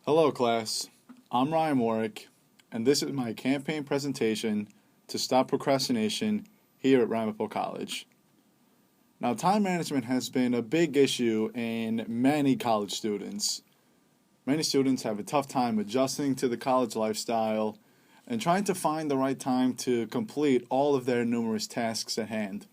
Hello class, I'm Morik, and this is my campaign presentation to stop procrastination here at Ramapo College. Now, time management has been a big issue in many college students. Many students have a tough time adjusting to the college lifestyle and trying to find the right time to complete all of their numerous tasks at hand.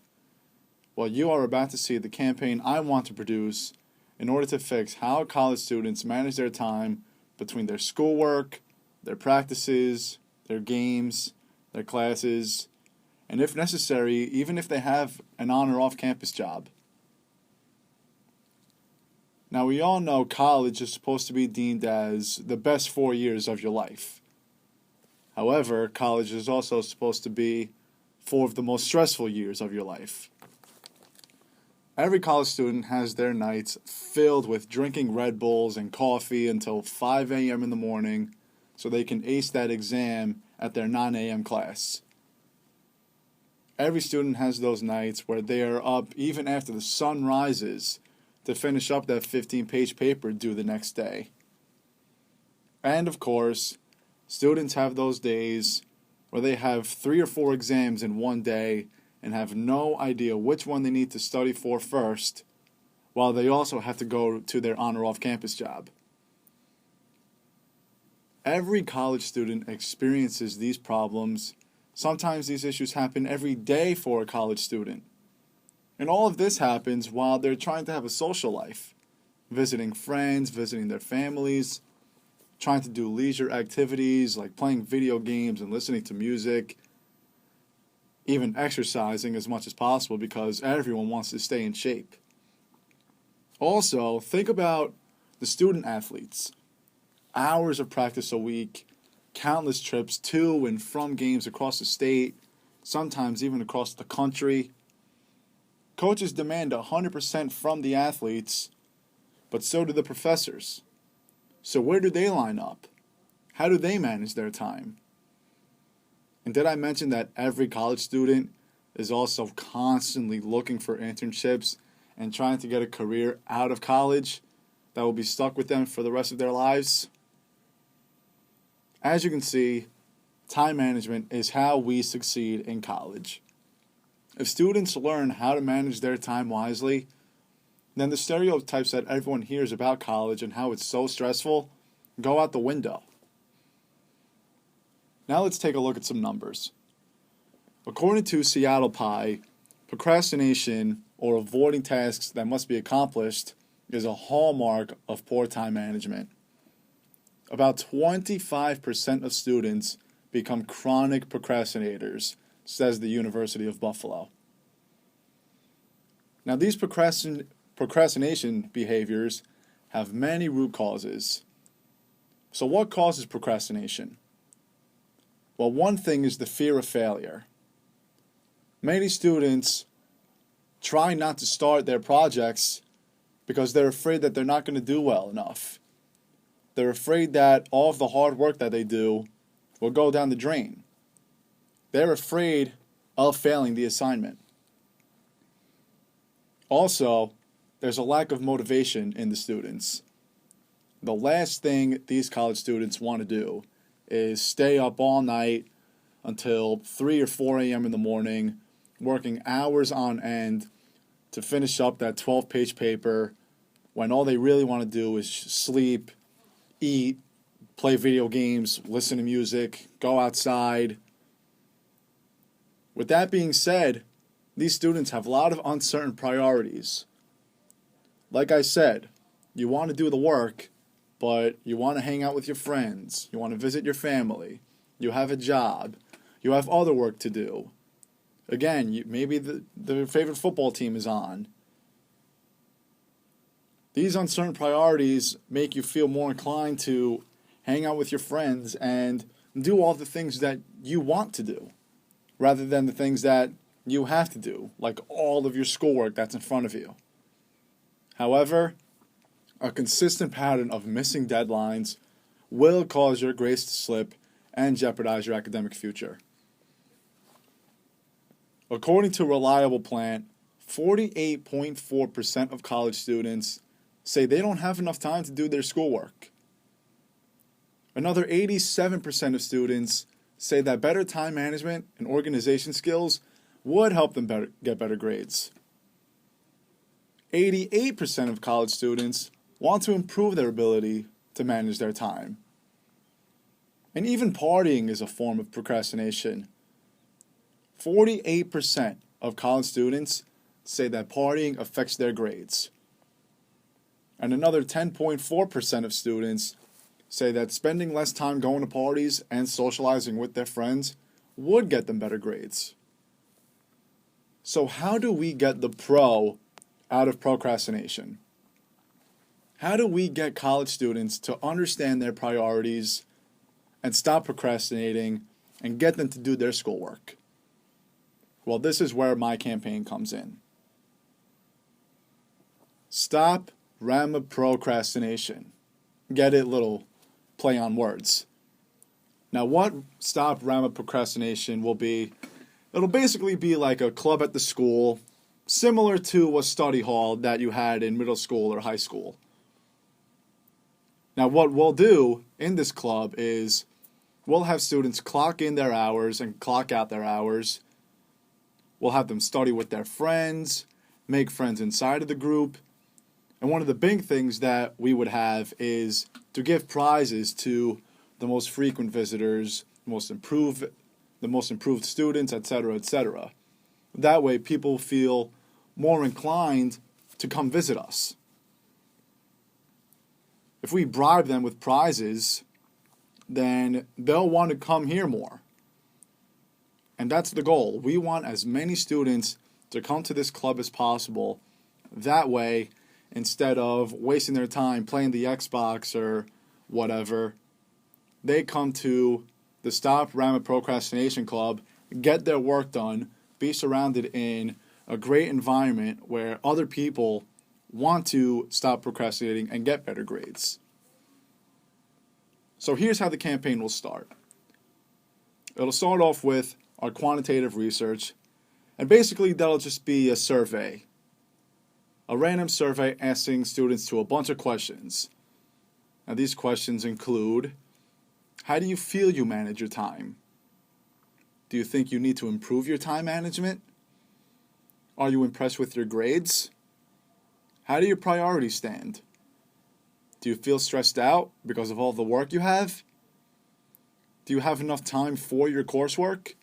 Well, you are about to see the campaign I want to produce in order to fix how college students manage their time between their schoolwork, their practices, their games, their classes, and if necessary, even if they have an on or off-campus job. Now, we all know college is supposed to be deemed as the best 4 years of your life. However, college is also supposed to be 4 of the most stressful years of your life. Every college student has their nights filled with drinking Red Bulls and coffee until 5 a.m. in the morning so they can ace that exam at their 9 a.m. class. Every student has those nights where they are up even after the sun rises to finish up that 15-page paper due the next day. And of course, students have those days where they have 3 or 4 exams in one day and have no idea which one they need to study for first, while they also have to go to their on or off-campus job. Every college student experiences these problems. Sometimes these issues happen every day for a college student. And all of this happens while they're trying to have a social life, visiting friends, visiting their families, trying to do leisure activities like playing video games and listening to music, even exercising as much as possible because everyone wants to stay in shape. Also, think about the student athletes. Hours of practice a week, countless trips to and from games across the state, sometimes even across the country. Coaches demand 100% from the athletes, but so do the professors. So where do they line up? How do they manage their time? And did I mention that every college student is also constantly looking for internships and trying to get a career out of college that will be stuck with them for the rest of their lives? As you can see, time management is how we succeed in college. If students learn how to manage their time wisely, then the stereotypes that everyone hears about college and how it's so stressful go out the window. Now let's take a look at some numbers. According to Seattle Pie, procrastination, or avoiding tasks that must be accomplished, is a hallmark of poor time management. About 25% of students become chronic procrastinators, says the University of Buffalo. Now, these procrastination behaviors have many root causes. So what causes procrastination? Well, one thing is the fear of failure. Many students try not to start their projects because they're afraid that they're not going to do well enough. They're afraid that all of the hard work that they do will go down the drain. They're afraid of failing the assignment. Also, there's a lack of motivation in the students. The last thing these college students want to do is stay up all night until 3 or 4 a.m. in the morning, working hours on end to finish up that 12-page paper when all they really want to do is sleep, eat, play video games, listen to music, go outside. With that being said, these students have a lot of uncertain priorities. Like I said, you want to do the work, but you want to hang out with your friends, you want to visit your family, you have a job, you have other work to do. Again, maybe the favorite football team is on. These uncertain priorities make you feel more inclined to hang out with your friends and do all the things that you want to do, rather than the things that you have to do, like all of your schoolwork that's in front of you. However, a consistent pattern of missing deadlines will cause your grades to slip and jeopardize your academic future. According to Reliable Plant, 48.4% of college students say they don't have enough time to do their schoolwork. Another 87% of students say that better time management and organization skills would help them get better grades. 88% of college students want to improve their ability to manage their time. And even partying is a form of procrastination. 48% of college students say that partying affects their grades. And another 10.4% of students say that spending less time going to parties and socializing with their friends would get them better grades. So how do we get the pro out of procrastination? How do we get college students to understand their priorities and stop procrastinating and get them to do their schoolwork? Well, this is where my campaign comes in. Stop procrastination. Get it? Little play on words. Now, what Stop procrastination will be, it'll basically be like a club at the school, similar to a study hall that you had in middle school or high school. Now, what we'll do in this club is we'll have students clock in their hours and clock out their hours. We'll have them study with their friends, make friends inside of the group. And one of the big things that we would have is to give prizes to the most frequent visitors, the most improved students, etc., etc. That way people feel more inclined to come visit us. If we bribe them with prizes, then they'll want to come here more. And that's the goal. We want as many students to come to this club as possible. That way, instead of wasting their time playing the Xbox or whatever, they come to the Stop Procrastination Club, get their work done, be surrounded in a great environment where other people want to stop procrastinating and get better grades. So here's how the campaign will start. It'll start off with our quantitative research, and basically that'll just be a survey. A random survey asking students to a bunch of questions. Now these questions include, how do you feel you manage your time? Do you think you need to improve your time management? Are you impressed with your grades? How do your priorities stand? Do you feel stressed out because of all the work you have? Do you have enough time for your coursework?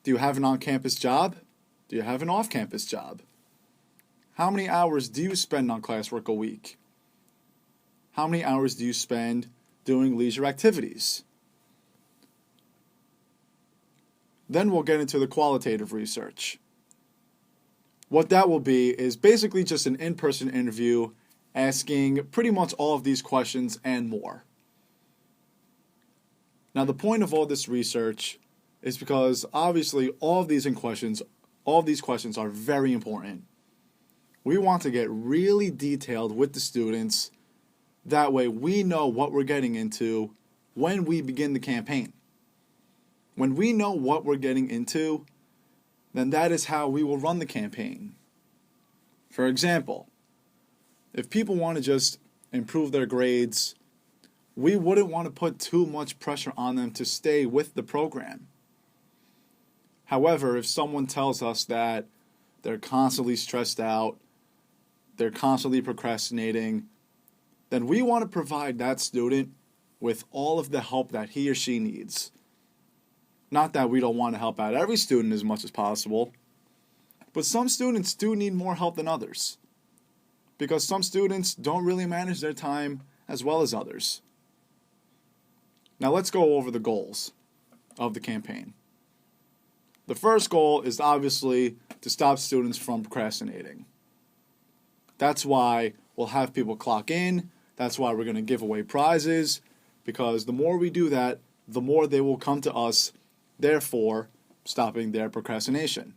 Do you have an on-campus job? Do you have an off-campus job? How many hours do you spend on classwork a week? How many hours do you spend doing leisure activities? Then we'll get into the qualitative research. What that will be is basically just an in-person interview asking pretty much all of these questions and more. Now the point of all this research is because obviously all of these questions are very important. We want to get really detailed with the students. That way we know what we're getting into when we begin the campaign. When we know what we're getting into, then that is how we will run the campaign. For example, if people want to just improve their grades, we wouldn't want to put too much pressure on them to stay with the program. However, if someone tells us that they're constantly stressed out, they're constantly procrastinating, then we want to provide that student with all of the help that he or she needs. Not that we don't want to help out every student as much as possible, but some students do need more help than others, because some students don't really manage their time as well as others. Now let's go over the goals of the campaign. The first goal is obviously to stop students from procrastinating. That's why we'll have people clock in. That's why we're going to give away prizes, because the more we do that, the more they will come to us, therefore stopping their procrastination.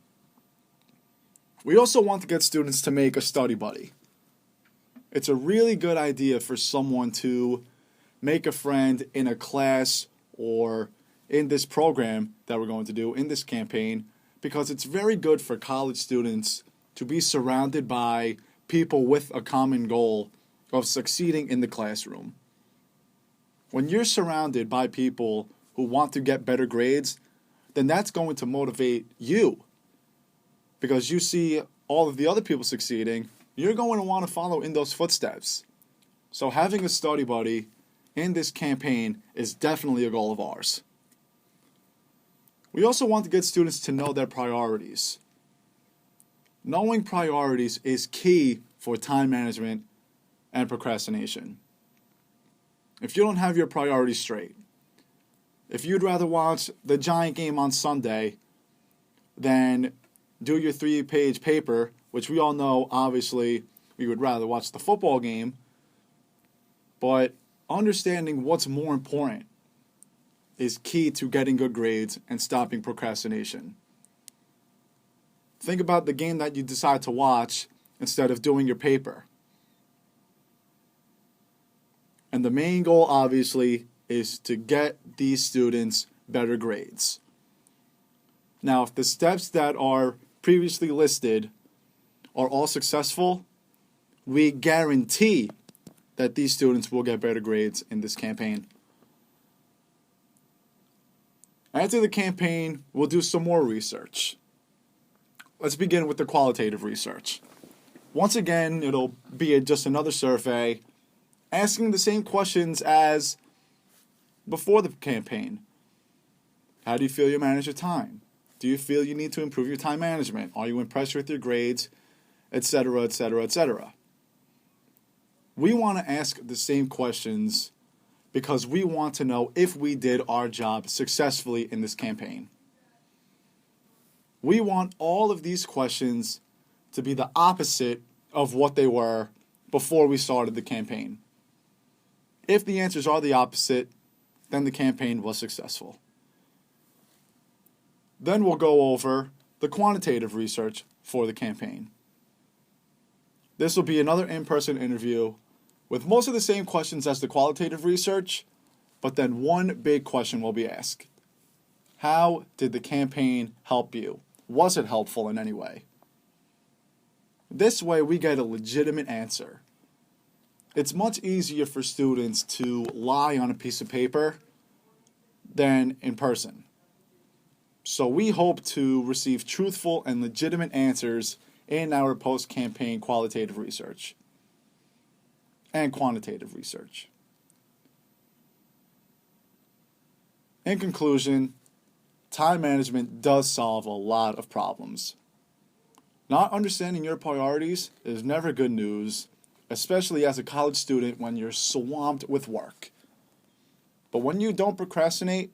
We also want to get students to make a study buddy. It's a really good idea for someone to make a friend in a class or in this program that we're going to do in this campaign, because it's very good for college students to be surrounded by people with a common goal of succeeding in the classroom. When you're surrounded by people who want to get better grades, then that's going to motivate you. Because you see all of the other people succeeding, you're going to want to follow in those footsteps. So having a study buddy in this campaign is definitely a goal of ours. We also want to get students to know their priorities. Knowing priorities is key for time management and procrastination. If you don't have your priorities straight, if you'd rather watch the Giant game on Sunday than do your 3-page paper, which we all know, obviously, we would rather watch the football game, but understanding what's more important is key to getting good grades and stopping procrastination. Think about the game that you decide to watch instead of doing your paper. And the main goal, obviously, is to get these students better grades. Now, if the steps that are previously listed are all successful, we guarantee that these students will get better grades in this campaign. After the campaign, we'll do some more research. Let's begin with the qualitative research. Once again, it'll be just another survey asking the same questions as before the campaign. How do you feel you manage your time? Do you feel you need to improve your time management? Are you impressed with your grades? Etc., etc., etc. We want to ask the same questions because we want to know if we did our job successfully in this campaign. We want all of these questions to be the opposite of what they were before we started the campaign. If the answers are the opposite, then the campaign was successful. Then we'll go over the quantitative research for the campaign. This will be another in-person interview with most of the same questions as the qualitative research, but then one big question will be asked. How did the campaign help you? Was it helpful in any way? This way we get a legitimate answer. It's much easier for students to lie on a piece of paper than in person. So we hope to receive truthful and legitimate answers in our post-campaign qualitative research and quantitative research. In conclusion, time management does solve a lot of problems. Not understanding your priorities is never good news, especially as a college student when you're swamped with work. But when you don't procrastinate,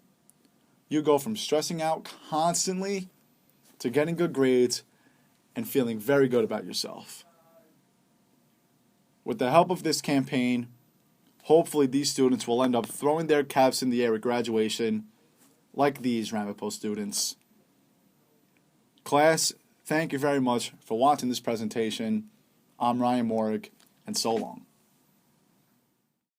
you go from stressing out constantly to getting good grades and feeling very good about yourself. With the help of this campaign, hopefully these students will end up throwing their caps in the air at graduation like these Ramapo students. Class, thank you very much for watching this presentation. I'm Ryan Morik, and so long.